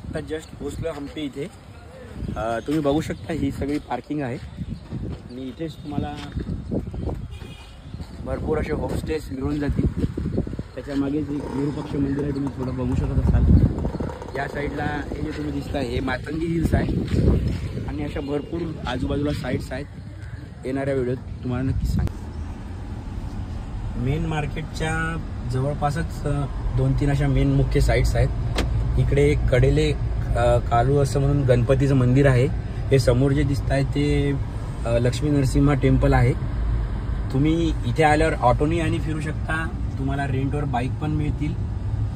आत्ता जस्ट पोचलो हम्पी इथे। तुम्ही बघू शकता ही सगळी पार्किंग आहे आणि इथेच तुम्हाला भरपूर असे होमस्टेज मिळून जातील। त्याच्या मागेच एक विरूपाक्ष मंदिर आहे, तुम्ही थोडं बघू शकत असाल। या साईडला हे जे तुम्ही दिसताय हे मातंगी हिल्स आहे आणि अशा भरपूर आजूबाजूला साईट्स आहेत। येणाऱ्या व्हिडिओत तुम्हाला नक्की सांगेन। मेन मार्केटच्या जवळपासच 2-3 अशा मेन मुख्य साईट्स आहेत। इकडे एक कडेले कालू असं म्हणून गणपतीचं मंदिर आहे। हे समोर जे दिसत आहे ते लक्ष्मी नरसिंह टेम्पल आहे। तुम्ही इथे आल्यावर ऑटोनी आणि फिरू शकता, तुम्हाला रेंटवर बाईक पण मिळतील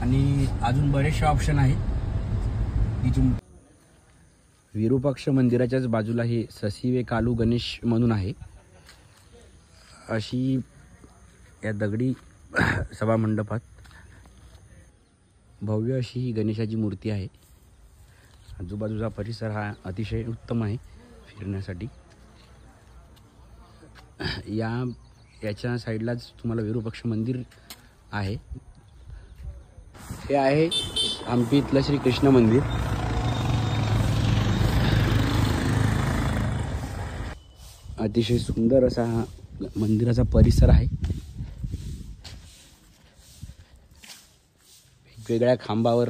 आणि अजून बरेचसे ऑप्शन आहेत इथून। विरूपाक्ष मंदिराच्याच बाजूला हे ससीवे कालू गणेश म्हणून आहे। अशी या दगडी सभा मंडपात भव्य अशी ही गणेशाची मूर्ती आहे। आजूबाजूचा परिसर हा अतिशय उत्तम आहे फिरण्यासाठी। याच्या साईडलाच तुम्हाला विरूपाक्ष मंदिर आहे। हे आहे हम्पीतलं श्री कृष्ण मंदिर। अतिशय सुंदर असा हा मंदिराचा परिसर आहे। वेगवेगळ्या खांबावर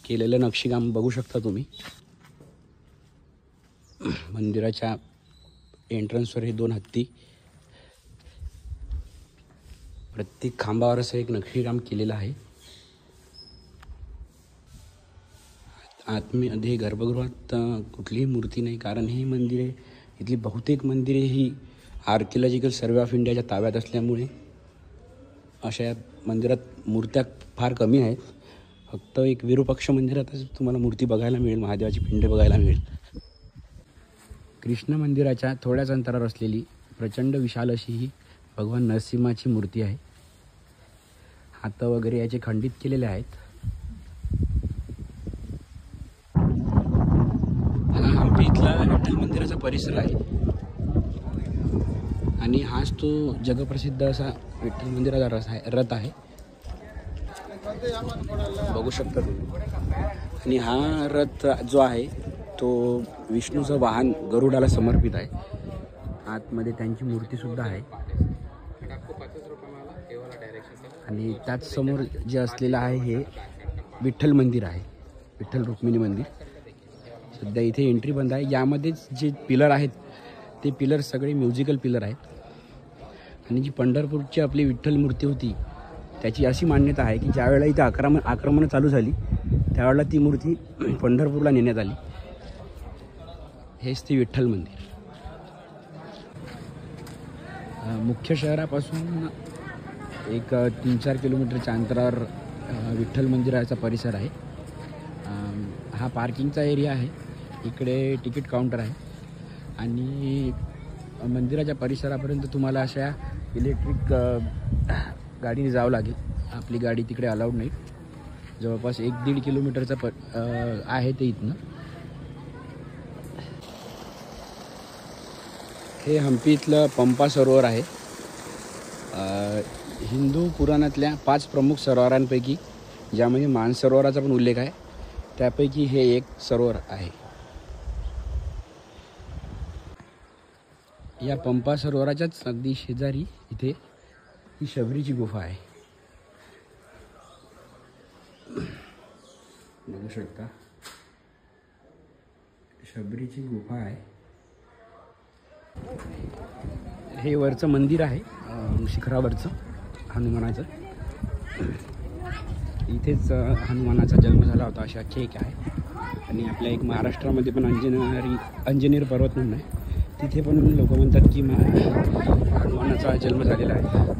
केलेलं नक्षीकाम बघू शकता तुम्ही। मंदिराच्या एंट्रन्सवर हे 2 हत्ती, प्रत्येक खांबावर असं एक नक्षीकाम केलेलं आहे। आतमध्ये गर्भगृहात कुठलीही मूर्ती नाही, कारण ही मंदिरे इथली बहुतेक मंदिरे ही आर्किओलॉजिकल सर्वे ऑफ इंडियाच्या ताब्यात असल्यामुळे अशा मंदिरात मूर्त्या फार कमी आहेत। फक्त एक विरूपाक्ष मंदिरातच तुम्हाला मूर्ती बघायला मिळेल, महादेवाची पिंड बघायला मिळेल। कृष्ण मंदिराच्या थोड्याच अंतरावर असलेली प्रचंड विशाल अशी ही भगवान नरसिंहाची मूर्ती आहे। हात वगैरे याचे खंडित केलेले आहेत। हा हम्पी इथला विठ्ठल मंदिराचा परिसर आहे आणि हाच तो जगप्रसिद्ध असा विठ्ठल मंदिराचा रथ आहे, बघू शकता तुम्ही। आणि हा रथ जो आहे तो विष्णूचं वाहन गरुडाला समर्पित आहे। आतमध्ये त्यांची मूर्ती सुद्धा आहे आणि त्याच समोर जे असलेलं आहे हे विठ्ठल मंदिर आहे, विठ्ठल रुक्मिणी मंदिर। सध्या इथे एंट्री बंद आहे। यामध्येच जे पिलर आहेत ते पिलर सगळे म्युझिकल पिलर आहेत। आणि जी पंढरपूरची आपली विठ्ठल मूर्ती होती त्याची अशी मान्यता आहे की ज्यावेळेला इथे आक्रमणं चालू झाली त्यावेळेला ती मूर्ती पंढरपूरला नेण्यात आली। हेच ते विठ्ठल मंदिर। मुख्य शहरापासून एक 3-4 किलोमीटरच्या अंतरावर विठ्ठल मंदिराचा परिसर आहे। हा पार्किंगचा एरिया आहे, इकडे तिकीट काउंटर आहे आणि मंदिराच्या परिसरापर्यंत तुम्हाला अशा इलेक्ट्रिक गाडीने जावं लागेल। आपली गाडी तिकडे अलाउड नाही। जवळपास 1-1.5 किलोमीटरचा आहे ते इथनं। हे हम्पी इथलं पंपा सरोवर आहे। हिंदू पुराणातल्या 5 प्रमुख सरोवरांपैकी, ज्यामध्ये मानसरोवराचा पण उल्लेख आहे, त्यापैकी हे एक सरोवर आहे। या पंपा सरोवराच्याच अगदी शेजारी इथे ही शबरीची गुफा आहे, बघू शकता। शबरीची गुफा आहे। हे वरचं मंदिर आहे शिखरावरचं हनुमानाचं। इथेच हनुमानाचा जन्म झाला होता अशी आख्यायिका आहे। आणि आपल्या एक महाराष्ट्रामध्ये पण अंजनेर पर्वत म्हणून आहे, तिथे पण लोक म्हणतात की हनुमानाचा जन्म झालेला आहे।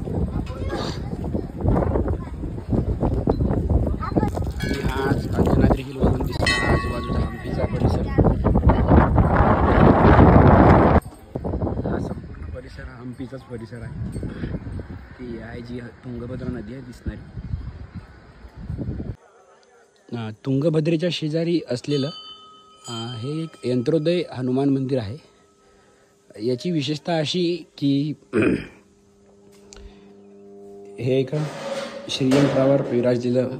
आणि हा अंजनाद्री हिलवरून दिसणारा आजूबाजूचा हम्पीचा परिसर, हा संपूर्ण परिसर हम्पीचाच परिसर आहे। ती आहे जी तुंगभद्रा नदी आहे दिसणारी। तुंगभद्रेच्या शेजारी असलेलं हे एक यंत्रोदय हनुमान मंदिर आहे। याची विशेषता अशी की हे एका श्रीयंत्रावर विराजलेलं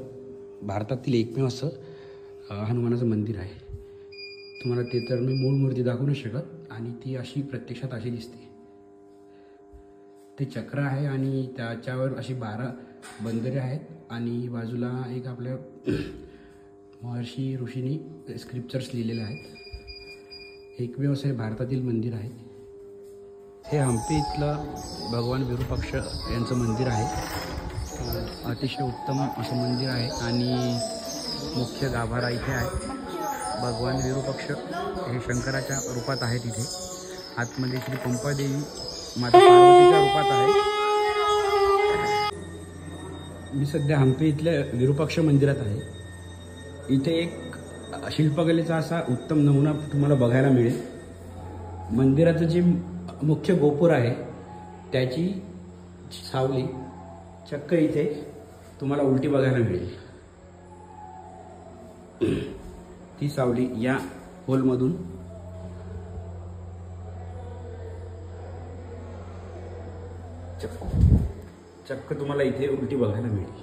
भारतातील एकमेव असं हनुमानाचं मंदिर आहे. तुम्हाला ते तर मी मूळ मूर्ती दाखवू नाही शकत आणि ती अशी प्रत्यक्षात अशी दिसते. ते चक्र आहे आणि त्याच्यावर अशी 12 बंदरे आहेत आणि बाजूला एक आपल्या महर्षी ऋषींनी स्क्रिप्चर्स लिहिलेले आहेत. एकमेव असं भारतातील मंदिर आहे. हे हम्पी इथलं भगवान विरूपाक्ष यांचं मंदिर आहे. अतिशय उत्तम असं मंदिर आहे आणि मुख्य गाभारा इथे आहे. भगवान विरूपाक्ष हे शंकराच्या रूपात आहेत. इथे आतमध्ये श्री पंपादेवी माता पार्वतीच्या रूपात आहे. मी सध्या हम्पी इथल्या विरूपाक्ष मंदिरात आहे. इथे एक शिल्पकलेचा असा उत्तम नमुना तुम्हाला बघायला मिळेल. मंदिराचं जे मुख्य गोपुर आहे त्याची सावली चक्क इथे तुम्हाला उलटी बघायला मिळेल. ती सावली या होलमधून चक्क तुम्हाला इथे उलटी बघायला मिळेल.